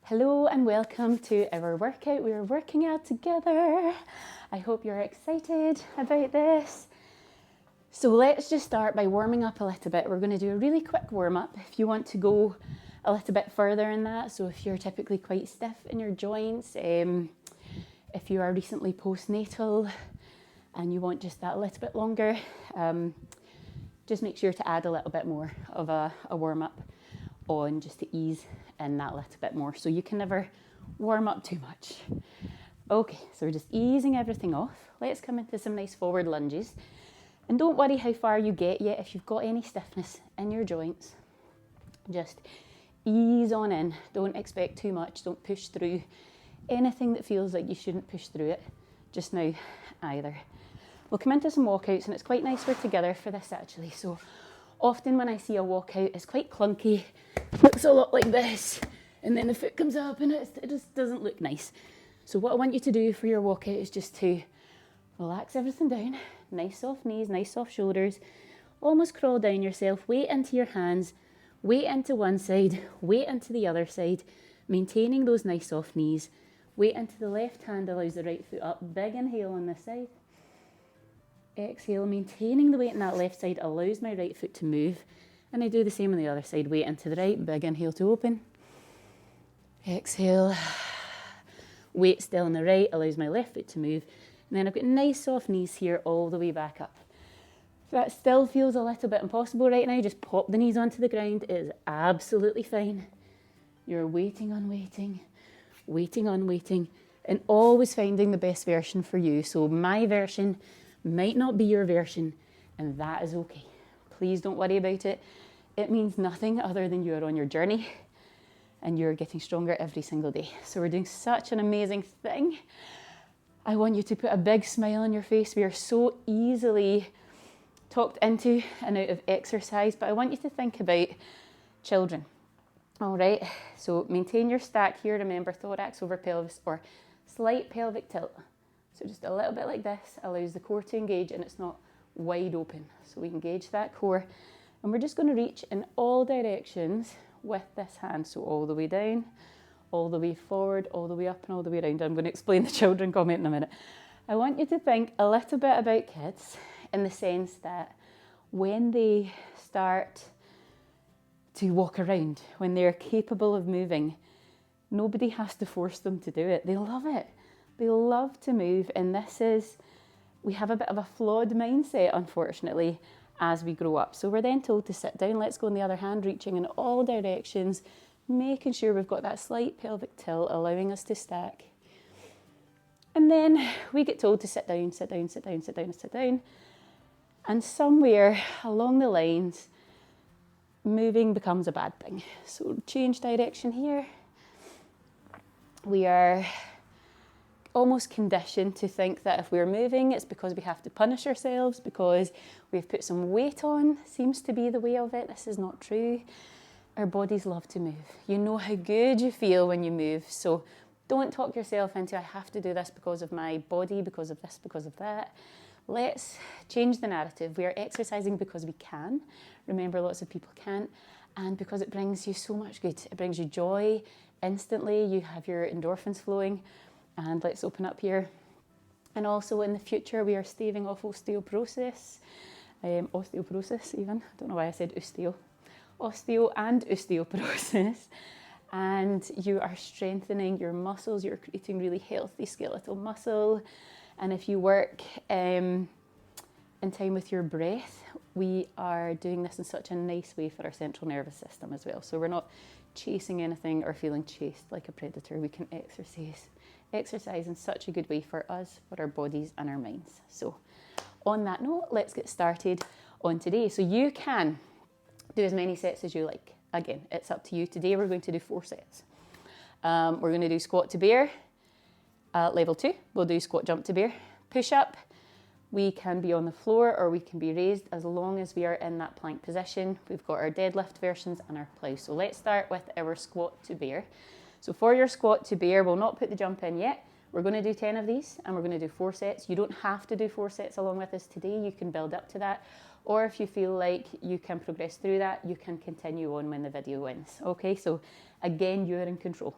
Hello and welcome to our workout. We are working out together. I hope you're excited about this. So let's just start by warming up a little bit. We're going to do a really quick warm up. If you want to go a little bit further in that, so if you're typically quite stiff in your joints, if you are recently postnatal and you want just that a little bit longer, just make sure to add a little bit more of a warm up on just to ease in that little bit more. So you can never warm up too much. Okay, so we're just easing everything off. Let's come into some nice forward lunges. And don't worry how far you get yet if you've got any stiffness in your joints. Just ease on in. Don't expect too much. Don't push through anything that feels like you shouldn't push through it just now either. We'll come into some walkouts, and it's quite nice we're together for this actually. So often when I see a walkout, it's quite clunky. Looks a lot like this, and then the foot comes up and it just doesn't look nice. So what I want you to do for your walkout is just to relax everything down. Nice soft knees, nice soft shoulders. Almost crawl down yourself, weight into your hands, weight into one side, weight into the other side, maintaining those nice soft knees. Weight into the left hand allows the right foot up. Big inhale on this side. Exhale, maintaining the weight in that left side allows my right foot to move. And I do the same on the other side. Weight into the right, big inhale to open. Exhale. Weight still on the right allows my left foot to move. And then I've got nice soft knees here all the way back up. If that still feels a little bit impossible right now, just pop the knees onto the ground. It is absolutely fine. You're waiting on waiting, waiting on waiting, and always finding the best version for you. So my version might not be your version, and that is okay. Please don't worry about it. It means nothing other than you're on your journey and you're getting stronger every single day. So we're doing such an amazing thing. I want you to put a big smile on your face. We are so easily talked into and out of exercise, but I want you to think about children. All right, so maintain your stack here. Remember, thorax over pelvis or slight pelvic tilt. So just a little bit like this allows the core to engage, and it's not wide open. So we engage that core, and we're just going to reach in all directions with this hand. So all the way down, all the way forward, all the way up, and all the way around. I'm going to explain the children comment in a minute. I want you to think a little bit about kids in the sense that when they start to walk around, when they're capable of moving, nobody has to force them to do it. They love it. They love to move, and we have a bit of a flawed mindset, unfortunately, as we grow up. So we're then told to sit down. Let's go on the other hand, reaching in all directions, making sure we've got that slight pelvic tilt, allowing us to stack. And then we get told to sit down, sit down, sit down, sit down, sit down. And somewhere along the lines, moving becomes a bad thing. So change direction here. We are almost conditioned to think that if we're moving, it's because we have to punish ourselves, because we've put some weight on. Seems to be the way of it. This is not true. Our bodies love to move. You know how good you feel when you move. So don't talk yourself into, I have to do this because of my body, because of this, because of that. Let's change the narrative. We are exercising because we can. Remember, lots of people can't. And because it brings you so much good. It brings you joy instantly. You have your endorphins flowing. And let's open up here. And also in the future, we are staving off osteoporosis. Osteoporosis even. I don't know why I said osteo. Osteo and osteoporosis. And you are strengthening your muscles. You're creating really healthy skeletal muscle. And if you work in time with your breath, we are doing this in such a nice way for our central nervous system as well. So we're not chasing anything or feeling chased like a predator. We can exercise in such a good way for us, for our bodies and our minds. So on that note, let's get started on today. So you can do as many sets as you like. Again, it's up to you. Today we're going to do 4 sets. We're going to do squat to bear. Level 2, we'll do squat jump to bear. Push up, we can be on the floor or we can be raised as long as we are in that plank position. We've got our deadlift versions and our plow. So let's start with our squat to bear. So for your squat to bear, we'll not put the jump in yet. We're going to do 10 of these and we're going to do 4 sets. You don't have to do 4 sets along with us today. You can build up to that. Or if you feel like you can progress through that, you can continue on when the video ends. Okay, so again, you're in control.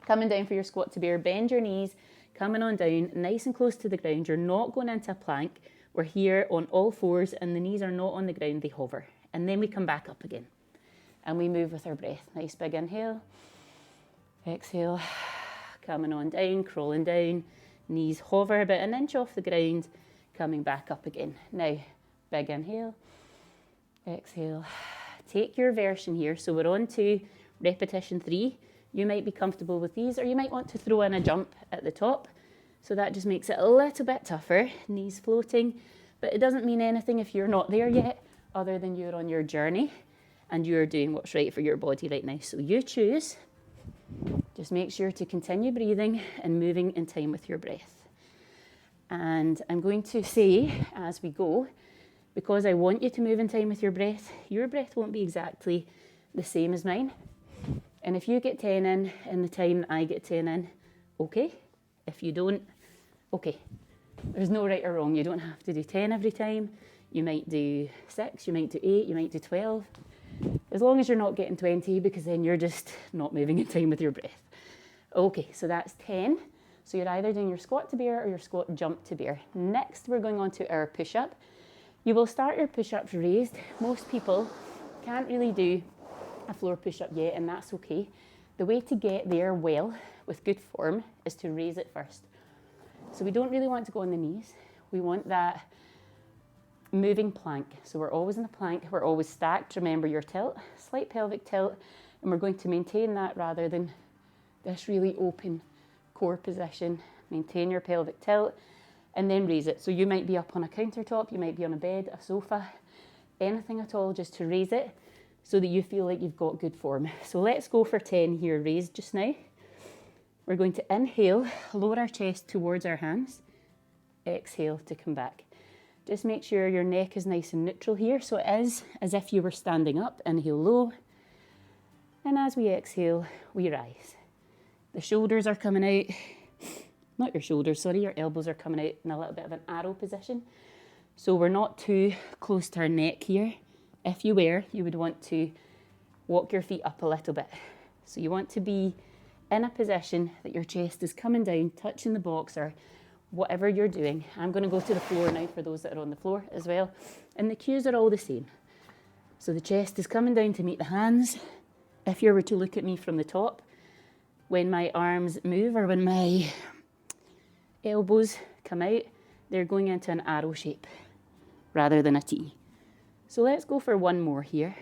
Coming down for your squat to bear, bend your knees, coming on down, nice and close to the ground. You're not going into a plank. We're here on all fours and the knees are not on the ground, they hover. And then we come back up again. And we move with our breath. Nice big inhale. Exhale. Coming on down, crawling down. Knees hover about an inch off the ground. Coming back up again. Now, big inhale. Exhale. Take your version here. So we're on to repetition 3. You might be comfortable with these, or you might want to throw in a jump at the top. So that just makes it a little bit tougher. Knees floating. But it doesn't mean anything if you're not there yet, other than you're on your journey and you're doing what's right for your body right now. So you choose. Just make sure to continue breathing and moving in time with your breath. And I'm going to say as we go, because I want you to move in time with your breath won't be exactly the same as mine. And if you get 10 in the time I get 10 in, okay. If you don't, okay. There's no right or wrong. You don't have to do 10 every time. You might do 6, you might do 8, you might do 12. As long as you're not getting 20, because then you're just not moving in time with your breath. Okay, so that's 10. So you're either doing your squat to bear or your squat jump to bear. Next, we're going on to our push-up. You will start your push-ups raised. Most people can't really do a floor push-up yet, and that's okay. The way to get there well, with good form, is to raise it first. So we don't really want to go on the knees. We want that moving plank. So we're always in the plank, we're always stacked. Remember your tilt, slight pelvic tilt, and we're going to maintain that rather than this really open core position. Maintain your pelvic tilt and then raise it. So you might be up on a countertop, you might be on a bed, a sofa, anything at all, just to raise it so that you feel like you've got good form. So let's go for 10 here, raised just now. We're going to inhale, lower our chest towards our hands. Exhale to come back. Just make sure your neck is nice and neutral here. So it is as if you were standing up. Inhale low. And as we exhale, we rise. The shoulders are coming out. Not your shoulders, sorry. Your elbows are coming out in a little bit of an arrow position. So we're not too close to our neck here. If you were, you would want to walk your feet up a little bit. So you want to be in a position that your chest is coming down, touching the box or whatever you're doing. I'm going to go to the floor now for those that are on the floor as well. And the cues are all the same. So the chest is coming down to meet the hands. If you were to look at me from the top, when my arms move or when my elbows come out, they're going into an arrow shape rather than a T. So let's go for one more here.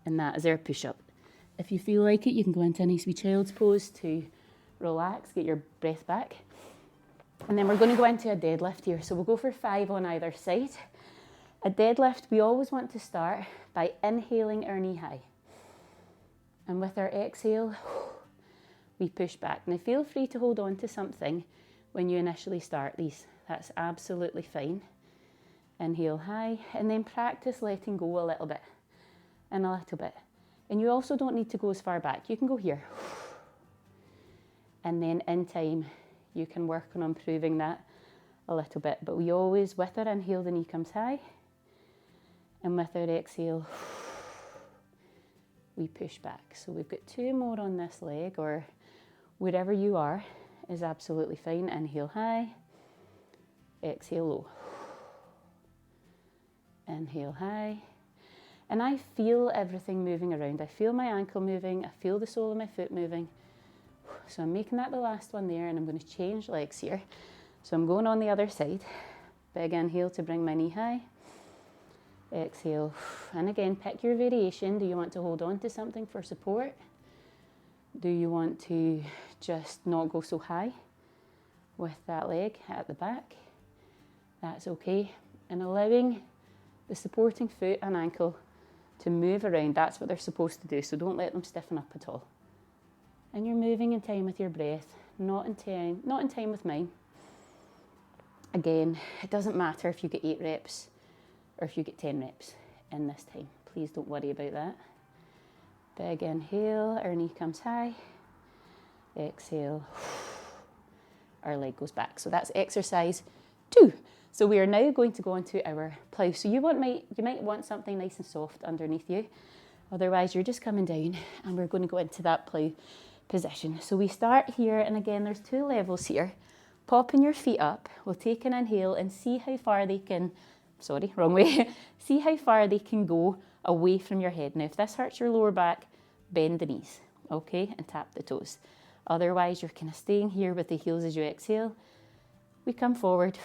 And that is our push-up. If you feel like it, you can go into a nice wee child's pose to relax, get your breath back. And then we're going to go into a deadlift here. So we'll go for 5 on either side. A deadlift, we always want to start by inhaling our knee high. And with our exhale, we push back. Now feel free to hold on to something when you initially start these. That's absolutely fine. Inhale high, and then practice letting go a little bit and a little bit. And you also don't need to go as far back. You can go here. And then in time, you can work on improving that a little bit. But we always, with our inhale, the knee comes high. And with our exhale, we push back. So we've got 2 more on this leg, or wherever you are is absolutely fine. Inhale high, exhale low. Inhale high. And I feel everything moving around. I feel my ankle moving. I feel the sole of my foot moving. So I'm making that the last one there, and I'm going to change legs here. So I'm going on the other side. Big inhale to bring my knee high. Exhale. And again, pick your variation. Do you want to hold on to something for support? Do you want to just not go so high with that leg at the back? That's okay. And allowing the supporting foot and ankle to move around. That's what they're supposed to do. So don't let them stiffen up at all. And you're moving in time with your breath, not in time with mine. Again, it doesn't matter if you get 8 reps or if you get 10 reps in this time. Please don't worry about that. Big inhale, our knee comes high. Exhale, our leg goes back. So that's exercise 2. So we are now going to go into our plough. So you might want something nice and soft underneath you. Otherwise, you're just coming down, and we're going to go into that plough position. So we start here, and again, there's 2 levels here. Popping your feet up, we'll take an inhale and see how far they can, sorry, wrong way. See how far they can go away from your head. Now, if this hurts your lower back, bend the knees, okay, and tap the toes. Otherwise, you're kind of staying here with the heels as you exhale. We come forward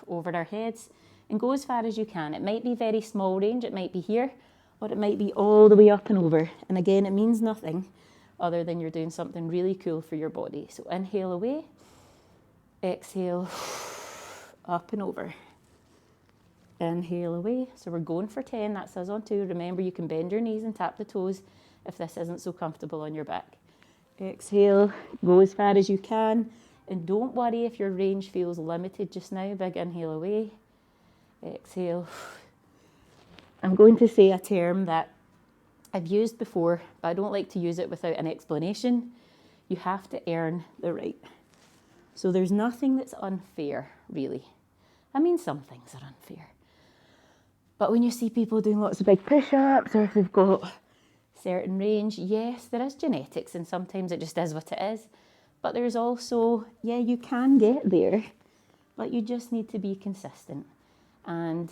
over our heads and go as far as you can. It might be very small range, it might be here, or it might be all the way up and over. And again, it means nothing other than you're doing something really cool for your body. So inhale away, exhale, up and over. Inhale away. So we're going for 10, that's us on 2. Remember, you can bend your knees and tap the toes if this isn't so comfortable on your back. Exhale, go as far as you can. And don't worry if your range feels limited just now. Big inhale away. Exhale. I'm going to say a term that I've used before, but I don't like to use it without an explanation. You have to earn the right. So there's nothing that's unfair, really. I mean, some things are unfair. But when you see people doing lots of big push-ups, or if they've got certain range, yes, there is genetics, and sometimes it just is what it is. But there's also, yeah, you can get there, but you just need to be consistent. And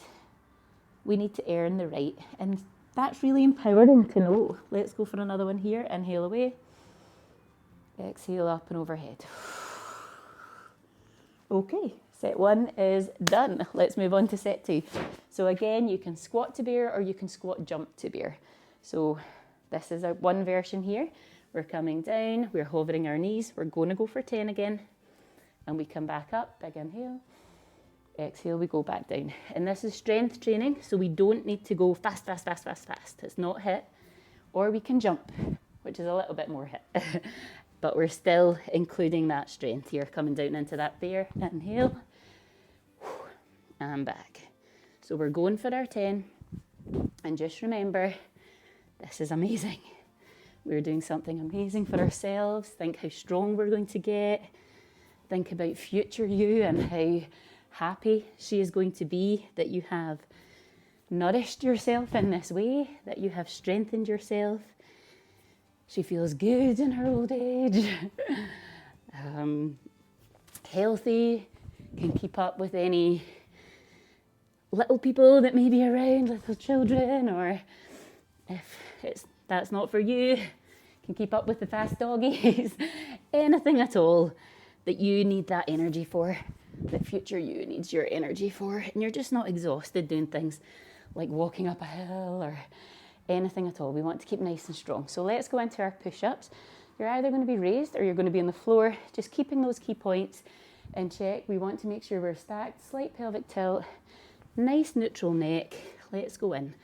we need to earn the right. And that's really empowering to know. Let's go for another one here. Inhale away. Exhale up and overhead. Okay, set 1 is done. Let's move on to set 2. So again, you can squat to bear or you can squat jump to bear. So this is one version here. We're coming down, we're hovering our knees. We're going to go for 10 again. And we come back up, big inhale. Exhale, we go back down. And this is strength training, so we don't need to go fast, fast, fast, fast, fast. It's not HIIT. Or we can jump, which is a little bit more HIIT. But we're still including that strength here, coming down into that bear. Inhale, and back. So we're going for our 10. And just remember, this is amazing. We're doing something amazing for ourselves. Think how strong we're going to get. Think about future you and how happy she is going to be that you have nourished yourself in this way, that you have strengthened yourself. She feels good in her old age, healthy, can keep up with any little people that may be around, little children, or if that's not for you, can keep up with the fast doggies, anything at all that you need that energy for, that future you needs your energy for, and you're just not exhausted doing things like walking up a hill or anything at all. We want to keep nice and strong. So let's go into our push-ups. You're either going to be raised or you're going to be on the floor, just keeping those key points in check. We want to make sure we're stacked, slight pelvic tilt, nice neutral neck. Let's go in.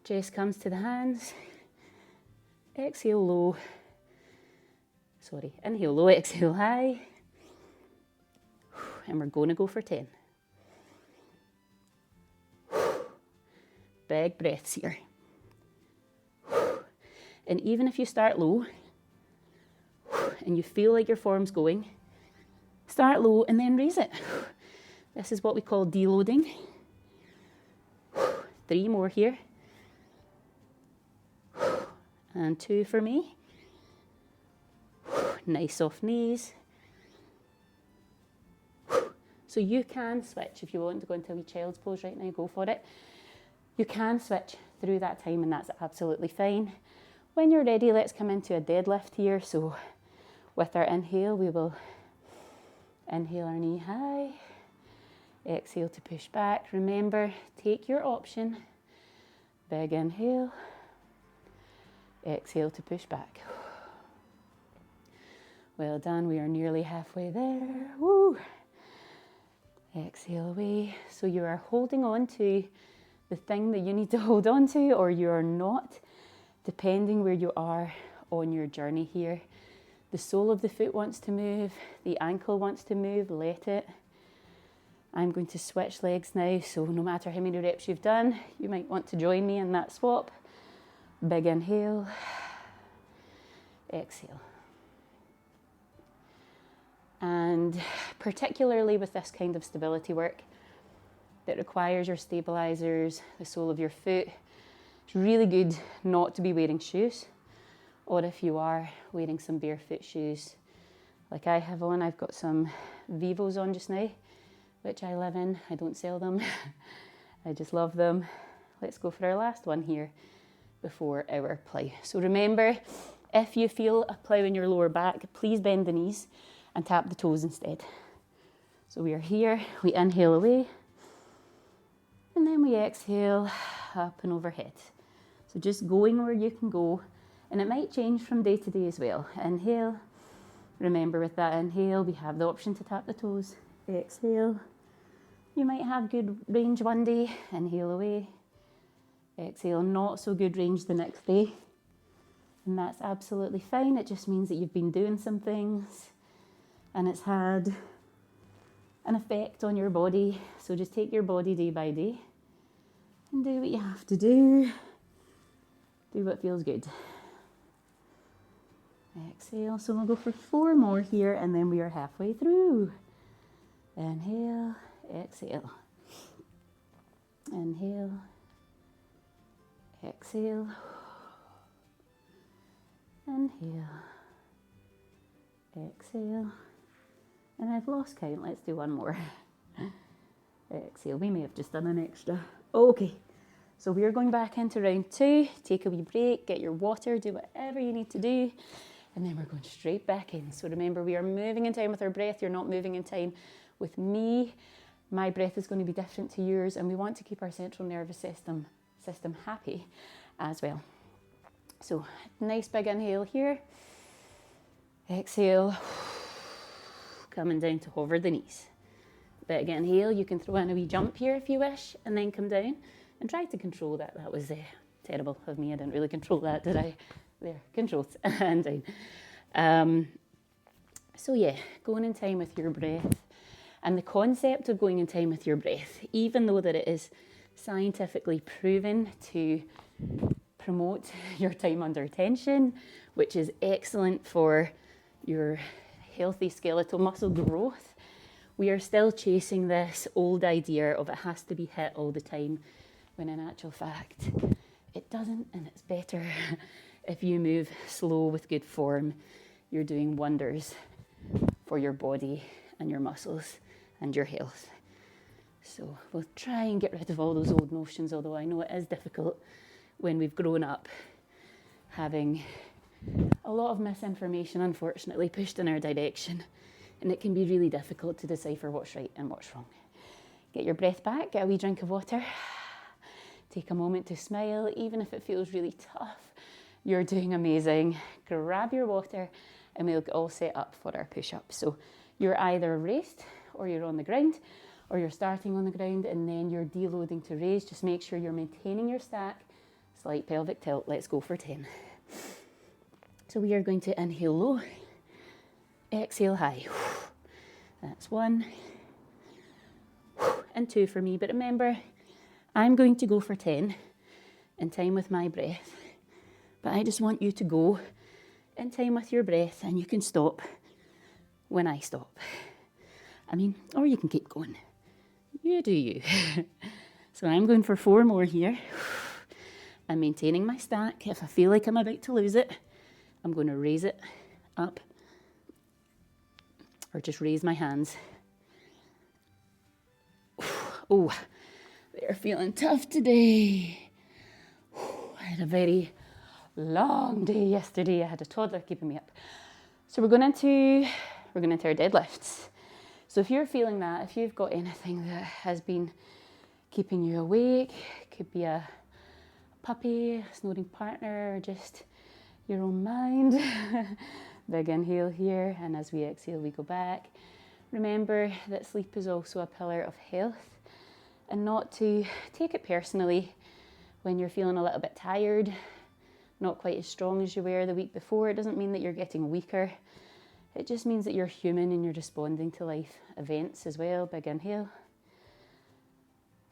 Chest comes to the hands. Exhale low. Inhale low, exhale high. And we're going to go for 10. Big breaths here. And even if you start low and you feel like your form's going, start low and then raise it. This is what we call deloading. 3 more here. And 2 for me. Nice soft knees. So you can switch if you want to go into a wee child's pose right now, go for it. You can switch through that time and that's absolutely fine. When you're ready, let's come into a deadlift here. So with our inhale, we will inhale our knee high. Exhale to push back. Remember, take your option. Big inhale. Exhale to push back. Well done, we are nearly halfway there. Woo! Exhale away. So you are holding on to the thing that you need to hold on to, or you are not, depending where you are on your journey here. The sole of the foot wants to move, the ankle wants to move, let it. I'm going to switch legs now, so no matter how many reps you've done, you might want to join me in that swap. Big inhale, exhale. And particularly with this kind of stability work that requires your stabilizers, the sole of your foot, It's really good not to be wearing shoes, or if you are wearing some barefoot shoes like I have on. I've got some Vivos on just now, which I live in. I don't sell them. I just love them. Let's go for our last one here before our plough. So remember, if you feel a plough in your lower back, please bend the knees and tap the toes instead. So we are here, we inhale away, and then we exhale up and overhead. So just going where you can go, and it might change from day to day as well. Inhale. Remember, with that inhale, we have the option to tap the toes. Exhale. You might have good range one day. Inhale away. Exhale, not so good range the next day. And that's absolutely fine. It just means that you've been doing some things and it's had an effect on your body. So just take your body day by day and do what you have to do. Do what feels good. Exhale. So we'll go for 4 more here and then we are halfway through. Inhale, exhale. Inhale, exhale. Inhale, exhale. And I've lost count. Let's do one more. Exhale. We may have just done an extra. Okay. So we are going back into round 2. Take a wee break, get your water, do whatever you need to do. And then we're going straight back in. So remember, we are moving in time with our breath. You're not moving in time with me. My breath is going to be different to yours. And we want to keep our central nervous system happy as well. So nice big inhale here. Exhale. Coming down to hover the knees. Big inhale. You can throw in a wee jump here if you wish. And then come down and try to control that. That was terrible of me. I didn't really control that, did I? There, controlled and down. So yeah, going in time with your breath. And the concept of going in time with your breath, even though that it is scientifically proven to promote your time under tension, which is excellent for your healthy skeletal muscle growth, we are still chasing this old idea of it has to be hit all the time, when in actual fact, it doesn't, and it's better if you move slow with good form. You're doing wonders for your body and your muscles and your health. So we'll try and get rid of all those old notions, although I know it is difficult when we've grown up having a lot of misinformation, unfortunately, pushed in our direction. And it can be really difficult to decipher what's right and what's wrong. Get your breath back, get a wee drink of water. Take a moment to smile, even if it feels really tough. You're doing amazing. Grab your water and we'll get all set up for our push-up. So you're either raised or you're on the ground, or you're starting on the ground and then you're deloading to raise. Just make sure you're maintaining your stack. Slight pelvic tilt. Let's go for 10. So we are going to inhale low, exhale high. That's 1 and 2 for me. But remember, I'm going to go for 10 in time with my breath. But I just want you to go in time with your breath, and you can stop when I stop. Or you can keep going. You do you. So I'm going for 4 more here. I'm maintaining my stack. If I feel like I'm about to lose it, I'm going to raise it up or just raise my hands. Oh, they're feeling tough today. I had a very long day yesterday. I had a toddler keeping me up. So we're going into our deadlifts. So if you're feeling that, if you've got anything that has been keeping you awake, could be a puppy, a snoring partner, or just your own mind. Big inhale here, and as we exhale, we go back. Remember that sleep is also a pillar of health, and not to take it personally when you're feeling a little bit tired, not quite as strong as you were the week before. It doesn't mean that you're getting weaker. It just means that you're human and you're responding to life events as well. Big inhale.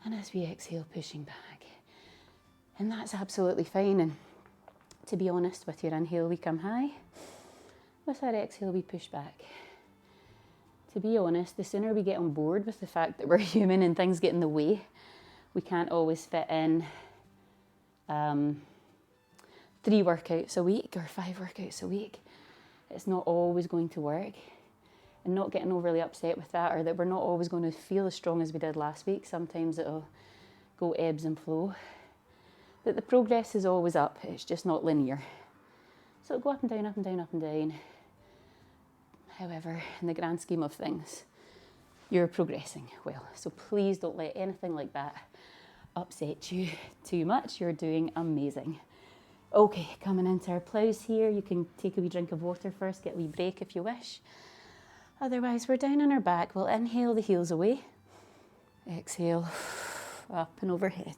And as we exhale, pushing back. And that's absolutely fine. And to be honest, with your inhale, we come high. With our exhale, we push back. To be honest, the sooner we get on board with the fact that we're human and things get in the way, we can't always fit in 3 workouts a week or 5 workouts a week. It's not always going to work. And not getting overly upset with that, or that we're not always going to feel as strong as we did last week. Sometimes it'll go ebbs and flow. That the progress is always up, it's just not linear. So it'll go up and down, up and down, up and down. However, in the grand scheme of things, you're progressing well. So please don't let anything like that upset you too much. You're doing amazing. Okay, coming into our plows here. You can take a wee drink of water first, get a wee break if you wish. Otherwise, we're down on our back. We'll inhale the heels away. Exhale, up and overhead.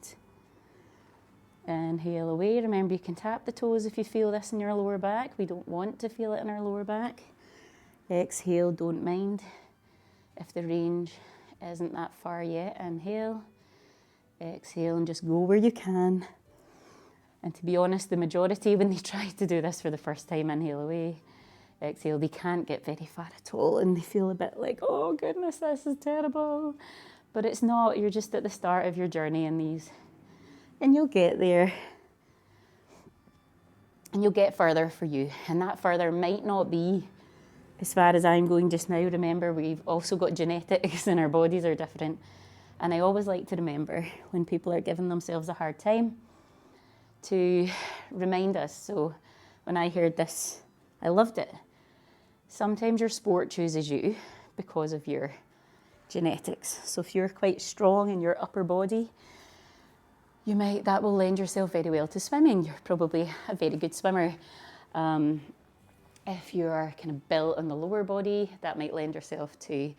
Inhale away. Remember, you can tap the toes if you feel this in your lower back. We don't want to feel it in our lower back. Exhale, don't mind if the range isn't that far yet. Inhale, exhale, and just go where you can. And to be honest, the majority, when they try to do this for the first time, inhale away, exhale, they can't get very far at all, and they feel a bit like, oh goodness, this is terrible. But it's not. You're just at the start of your journey in these, and you'll get there, and you'll get further for you. And that further might not be as far as I'm going just now. Remember, we've also got genetics and our bodies are different. And I always like to remember when people are giving themselves a hard time to remind us. So when I heard this, I loved it. Sometimes your sport chooses you because of your genetics. So if you're quite strong in your upper body, that will lend yourself very well to swimming. You're probably a very good swimmer. If you're kind of built on the lower body, that might lend yourself to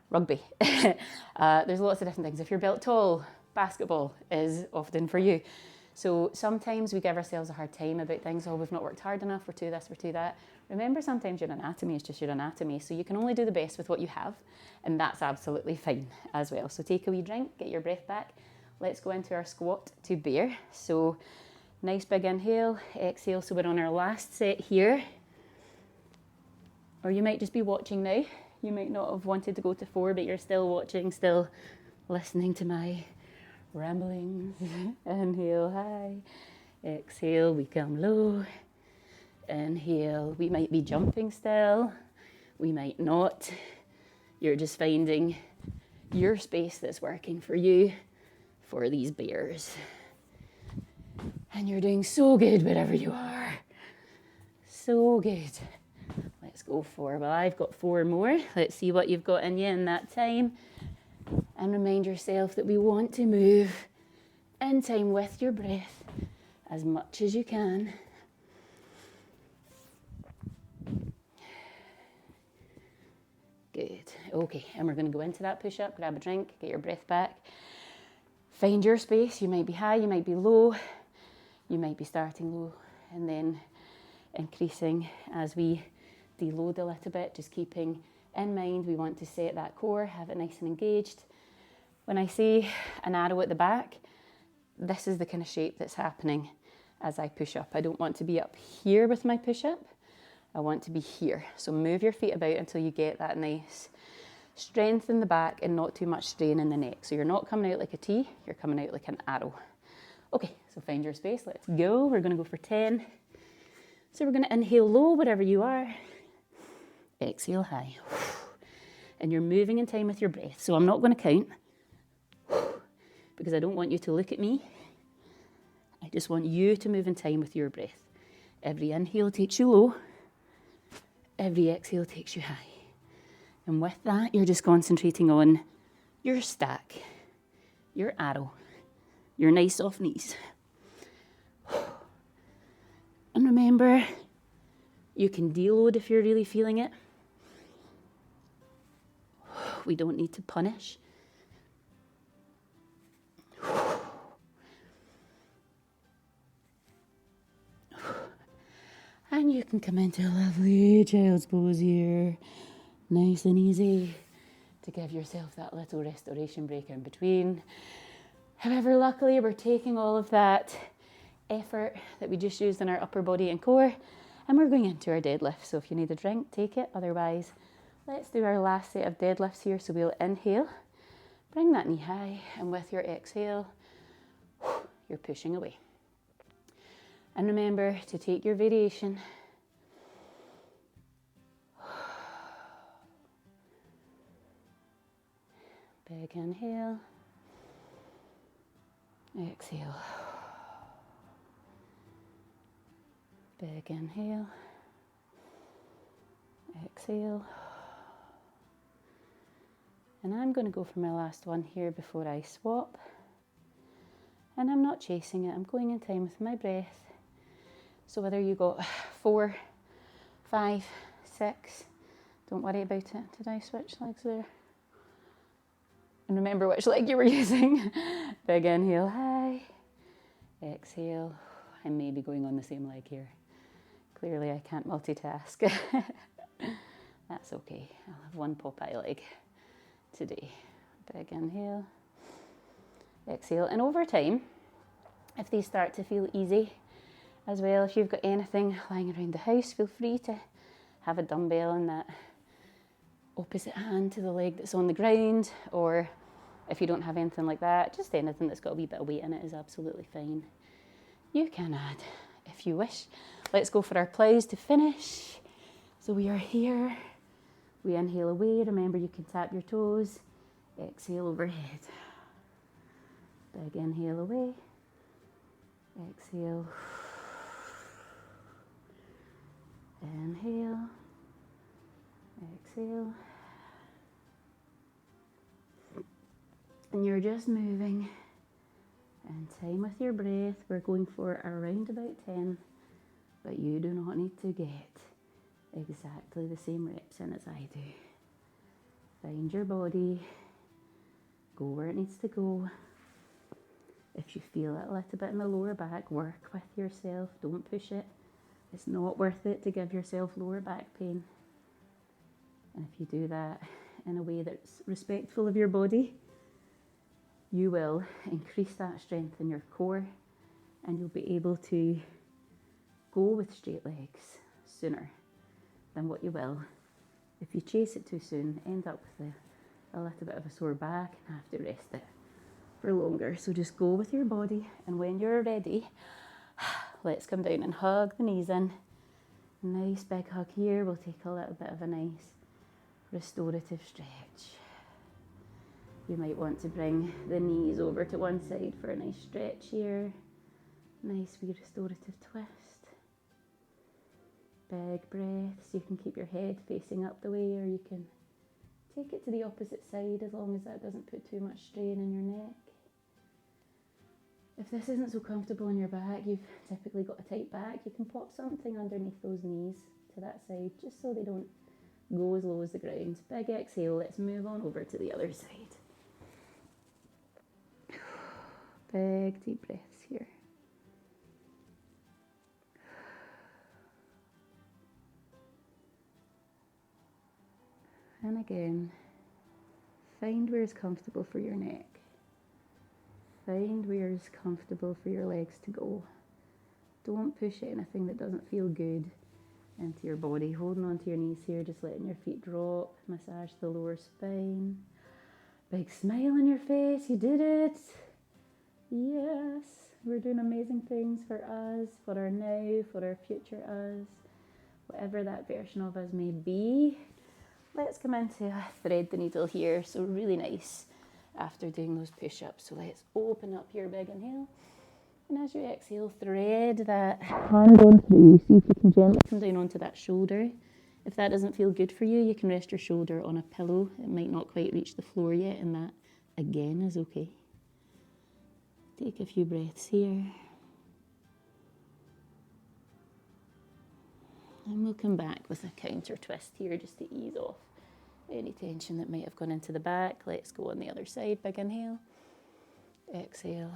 rugby. There's lots of different things. If you're built tall, basketball is often for you. So sometimes we give ourselves a hard time about things. Oh, we've not worked hard enough, we're too this, we're too that. Remember, sometimes your anatomy is just your anatomy. So you can only do the best with what you have. And that's absolutely fine as well. So take a wee drink, get your breath back. Let's go into our squat to bear. So nice big inhale, exhale. So we're on our last set here. Or you might just be watching now. You might not have wanted to go to 4, but you're still watching, still listening to my ramblings. Inhale high, exhale, we come low. Inhale, we might be jumping still, we might not. You're just finding your space that's working for you for these bears. And you're doing so good wherever you are. So good. Let's go for, well, I've got 4 more. Let's see what you've got in you in that time. And remind yourself that we want to move in time with your breath as much as you can. Good. Okay, and we're going to go into that push-up. Grab a drink, get your breath back. Find your space. You might be high, you might be low. You might be starting low and then increasing as we deload a little bit, just keeping in mind we want to set that core, have it nice and engaged. When I say an arrow at the back, this is the kind of shape that's happening as I push up. I don't want to be up here with my push-up. I want to be here. So move your feet about until you get that nice strength in the back and not too much strain in the neck. So you're not coming out like a T, you're coming out like an arrow. Okay, so find your space, let's go. We're gonna go for 10. So we're gonna inhale low, wherever you are. Exhale high. And you're moving in time with your breath. So I'm not gonna count because I don't want you to look at me. I just want you to move in time with your breath. Every inhale takes you low. Every exhale takes you high. And with that, you're just concentrating on your stack, your arrow, your nice soft knees. And remember, you can deload if you're really feeling it. We don't need to punish. And you can come into a lovely child's pose here. Nice and easy to give yourself that little restoration break in between. However, luckily we're taking all of that effort that we just used in our upper body and core and we're going into our deadlift. So if you need a drink, take it. Otherwise, let's do our last set of deadlifts here. So we'll inhale, bring that knee high, and with your exhale, you're pushing away. And remember to take your variation. Big inhale. Exhale. Big inhale. Exhale. And I'm going to go for my last one here before I swap. And I'm not chasing it, I'm going in time with my breath. So whether you got 4, 5, 6, don't worry about it. Did I switch legs there? And remember which leg you were using. Big inhale, high. Exhale. I may be going on the same leg here. Clearly I can't multitask. That's okay. I'll have one Popeye leg today. Big inhale. Exhale. And over time, if these start to feel easy as well, if you've got anything lying around the house, feel free to have a dumbbell in that opposite hand to the leg that's on the ground, or if you don't have anything like that, just anything that's got a wee bit of weight in it is absolutely fine. You can add if you wish. Let's go for our plows to finish. So we are here. We inhale away. Remember, you can tap your toes. Exhale overhead. Big inhale away. Exhale. Inhale. Exhale. And you're just moving in time with your breath. We're going for around about 10, but you do not need to get exactly the same reps in as I do. Find your body, go where it needs to go. If you feel it a little bit in the lower back, work with yourself, don't push it. It's not worth it to give yourself lower back pain. And if you do that in a way that's respectful of your body, you will increase that strength in your core, and you'll be able to go with straight legs sooner than what you will if you chase it too soon, end up with a little bit of a sore back and have to rest it for longer. So just go with your body, and when you're ready, let's come down and hug the knees in. Nice big hug here. We'll take a little bit of a nice restorative stretch. You might want to bring the knees over to one side for a nice stretch here. Nice wee restorative twist. Big breaths. You can keep your head facing up the way, or you can take it to the opposite side as long as that doesn't put too much strain in your neck. If this isn't so comfortable in your back, you've typically got a tight back, you can pop something underneath those knees to that side just so they don't go as low as the ground. Big exhale. Let's move on over to the other side. Big deep breaths here. And again, find where is comfortable for your neck. Find where is comfortable for your legs to go. Don't push anything that doesn't feel good into your body. Holding onto your knees here, just letting your feet drop. Massage the lower spine. Big smile on your face. You did it. Yes, we're doing amazing things for us, for our now, for our future us, whatever that version of us may be. Let's come into thread the needle here. So really nice after doing those push-ups. So let's open up your big inhale. And as you exhale, thread that hand on through. See if you can gently come down onto that shoulder. If that doesn't feel good for you, you can rest your shoulder on a pillow. It might not quite reach the floor yet, and that again is okay. Take a few breaths here. And we'll come back with a counter twist here just to ease off any tension that might have gone into the back. Let's go on the other side. Big inhale. Exhale.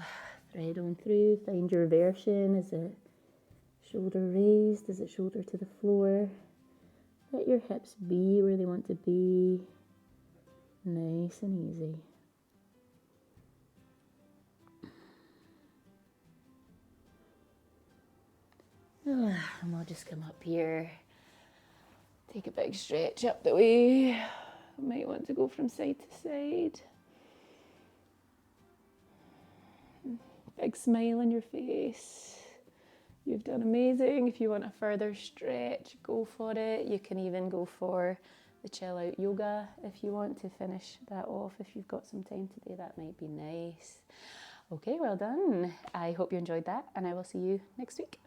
Thread on through. Find your version. Is it shoulder raised? Is it shoulder to the floor? Let your hips be where they want to be. Nice and easy. And we'll just come up here, take a big stretch up the way. Might want to go from side to side. Big smile on your face. You've done amazing. If you want a further stretch, go for it. You can even go for the chill out yoga if you want to finish that off. If you've got some time today, that might be nice. Okay, well done. I hope you enjoyed that, and I will see you next week.